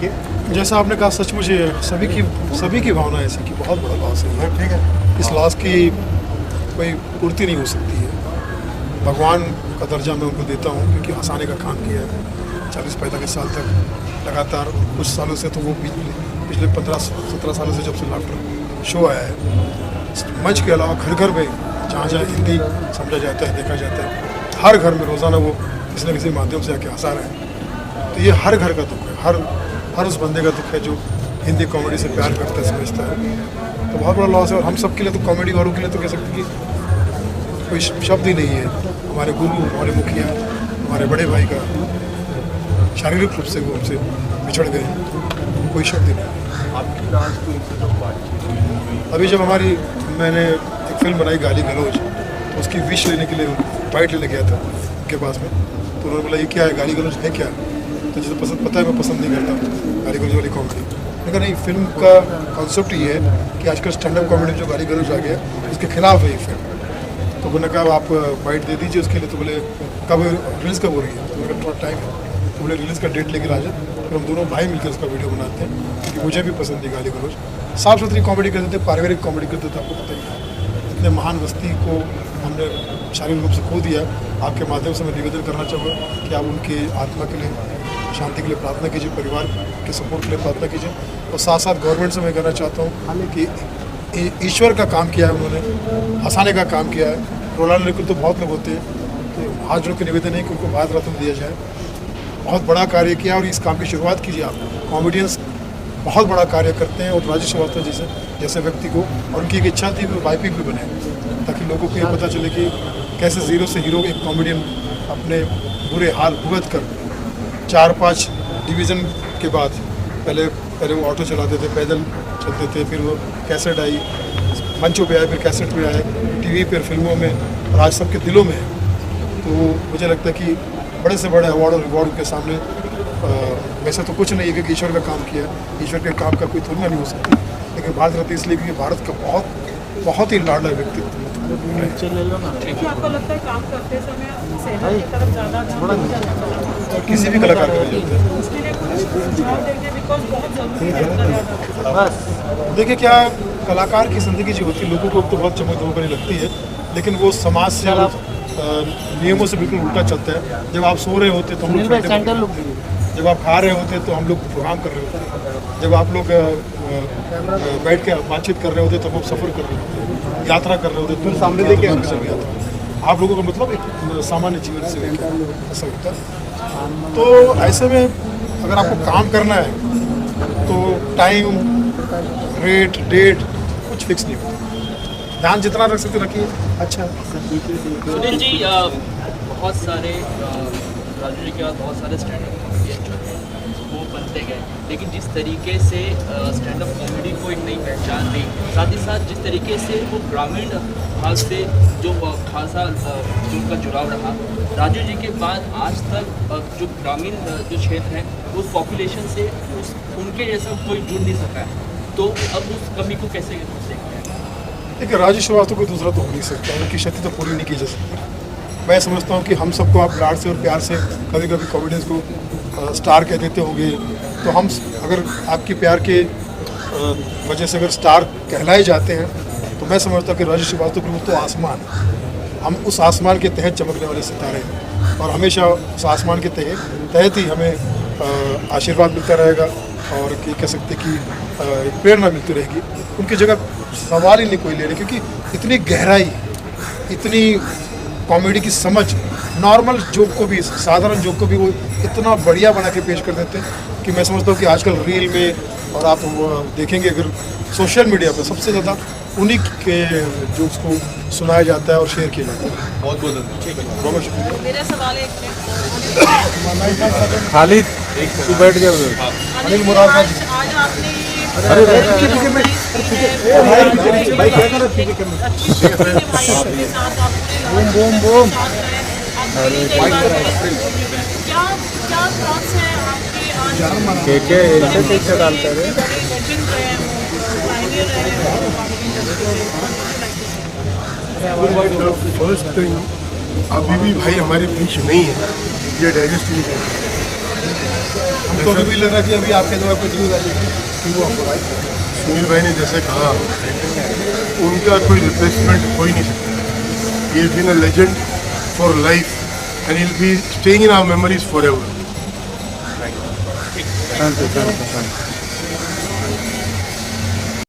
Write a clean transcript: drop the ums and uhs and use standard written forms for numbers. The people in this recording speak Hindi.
देखिए। जैसा आपने कहा, सचमुच सभी की भावना ऐसी कि बहुत बड़ा लॉस है। ठीक है, इस लॉस की कोई पूर्ति नहीं हो सकती है। भगवान का दर्जा मैं उनको देता हूँ क्योंकि हंसाने का काम किया है 40-45 साल तक लगातार। कुछ सालों से तो वो पिछले 15-17 सालों से जब से लाफ्टर शो आया है, मंच के अलावा घर घर में जहाँ जहाँ हिंदी समझा जाता है, देखा जाता है, हर घर में रोज़ाना वो किसी न किसी माध्यम से आके हंसा रहे हैं। तो ये हर घर का दुख है, हर उस बंदे का दुख है जो हिंदी कॉमेडी से प्यार करता है, समझता है। तो बहुत बड़ा लॉस है। और हम सब के लिए तो, कॉमेडी वालों के लिए तो कह सकते हैं कि कोई शब्द ही नहीं है। हमारे गुरु, हमारे मुखिया, हमारे बड़े भाई का शारीरिक रूप से वो हमसे बिछड़ गए, कोई शब्द ही नहीं। आपकी लास्ट को इनसे जो बातचीत अभी जब मैंने एक फिल्म बनाई गाली गलौज, तो उसकी विश लेने के लिए बाइट लेने गया था उनके पास में। तो उन्होंने बोला ये क्या है, गाली गलौज है क्या? तो जिसे पता है मैं पसंद नहीं करता गाली गलौज वाली कॉमेडी। लेकिन नहीं, फिल्म का कॉन्सेप्ट ये है कि आजकल स्टैंड अप कॉमेडी जो गाली गलौज आ गया उसके खिलाफ है ये फिल्म। तो उन्होंने कहा आप बाइट दे दीजिए उसके लिए। तो बोले कब रिलीज़ कब हो रही है? तो मेरा थोड़ा टाइम है। तो बोले रिलीज़ का डेट लेकर आ जाए, फिर हम दोनों भाई मिलकर उसका वीडियो बनाते हैं क्योंकि मुझे भी पसंद है गाली गलौज। साफ सुथरी कॉमेडी करते थे, पारिवारिक कॉमेडी करते थे। आपको पता ही है इतने महान हस्ती को हमने शारीरिक रूप से खो दिया। आपके माध्यम से मैं निवेदन करना चाहूँगा कि आप उनकी आत्मा के लिए, शांति के लिए प्रार्थना कीजिए, परिवार के सपोर्ट के लिए प्रार्थना कीजिए। और साथ साथ गवर्नमेंट से मैं कहना चाहता हूँ कि ईश्वर का काम किया है उन्होंने, हंसाने का काम किया है। रोलांड लेकर तो बहुत लोग होते हैं, तो हाथ जोड़ के निवेदन है कि उनको भारत रत्न दिया जाए। बहुत बड़ा कार्य किया और इस काम की शुरुआत कीजिए आप। कॉमेडियंस बहुत बड़ा कार्य करते हैं और राजू श्रीवास्तव जैसे व्यक्ति को, और उनकी एक इच्छा थी कि वाइपिंग भी बने, ताकि लोगों को ये पता चले कि कैसे ज़ीरो से हीरो एक कॉमेडियन अपने बुरे हाल भुगत कर 4-5 डिवीज़न के बाद, पहले वो ऑटो चलाते थे, पैदल चलते थे, फिर वो कैसेट आई, मंचों पे आए, फिर कैसेट पे आए, टीवी पर, फिल्मों में, और आज सबके दिलों में है। तो मुझे लगता है कि बड़े से बड़े अवार्ड और रिवॉर्ड उनके सामने वैसे तो कुछ नहीं है क्योंकि ईश्वर का काम किया, ईश्वर के काम का कोई तुलना नहीं हो सकती। लेकिन भारत रत्न इसलिए क्योंकि भारत का बहुत ही लाडला व्यक्तित्व। आपको लगता है काम करते समय सेहत की तरफ ज़्यादा ध्यान जाता है? किसी भी कलाकार का नहीं होता है। उसके लिए कुछ सुझाव देंगे, बिकॉज बहुत ज़रूरी है। देखिए, क्या कलाकार की ज़िंदगी जो होती है, लोगों को तो बहुत चमक धमक लगती है, लेकिन वो समाज से और नियमों से बिल्कुल उल्टा चलता है। जब आप सो रहे होते तो हम लोग, जब आप खा रहे होते तो हम लोग प्रोग्राम कर रहे होते हैं, जब आप लोग बैठ के बातचीत कर रहे होते तो हम सफ़र कर रहे होते, यात्रा कर रहे होते, तो सामने देखे यात्रा आप लोगों का मतलब एक सामान्य जीवन से ऐसा होता है। तो ऐसे में अगर आपको काम करना है तो टाइम, रेट, डेट कुछ फिक्स नहीं होता। ध्यान जितना रख सकते रखिए। अच्छा सुनील जी, बहुत सारे राजू जी के बाद बहुत सारे स्टैंड अप कॉमेडियन जो हैं वो बनते गए, लेकिन जिस तरीके से स्टैंड अप कॉमेडी को एक नई पहचान दी, साथ ही साथ जिस तरीके से वो ग्रामीण भाग से जो खासा जो उनका जुड़ाव रहा, राजू जी के बाद आज तक जो ग्रामीण जो क्षेत्र है उस पॉपुलेशन से उनके जैसा कोई जुड़ नहीं सका है। तो अब उस कमी को कैसे देखते हैं? देखिए, राजू श्रीवास्तव को दूसरा तो हो नहीं सकता, उनकी क्षति तो पूरी नहीं की जा सकती। मैं समझता हूँ कि हम सबको आप लाड से और प्यार से कभी कभी कॉमेडियंस को स्टार कह देते होंगे, तो हम अगर आपकी प्यार के वजह से अगर स्टार कहलाए जाते हैं, तो मैं समझता हूँ कि राजू श्रीवास्तव को तो आसमान, हम उस आसमान के तहत चमकने वाले सितारे हैं, और हमेशा उस आसमान के तहत ही हमें आशीर्वाद मिलता रहेगा और ये कह सकते कि प्रेरणा मिलती रहेगी। उनकी जगह सवाल ही नहीं कोई ले रहे, क्योंकि इतनी गहराई, इतनी कॉमेडी की समझ, नॉर्मल जोक को भी, साधारण जोक को भी वो इतना बढ़िया बना के पेश कर देते हैं कि मैं समझता हूँ कि आजकल रील में और आप देखेंगे अगर सोशल मीडिया पर सबसे ज़्यादा उन्हीं के जोक्स को सुनाया जाता है और शेयर किया जाता है। बहुत धन्यवाद। बहुत शुक्रिया। मेरा सवाल है खालिद, तू बैठ गया अनिल मुराद आज आपने भाई क्या कर रहे बूम बूम के ऐसे डालते हैं। फर्स्ट थिंग, अभी भी भाई हमारे बीच नहीं है, ये डाइजेस्ट नहीं कर हमको तो भी लग रहा है कि अभी आपके द्वारा कुछ न्यूज़ आई है कि वो आपको भाई सुनील भाई ने जैसे कहा, उनका कोई रिप्लेसमेंट हो ही नहीं सकता। He is been a legend for life and he will be staying in our memories forever. Thank you.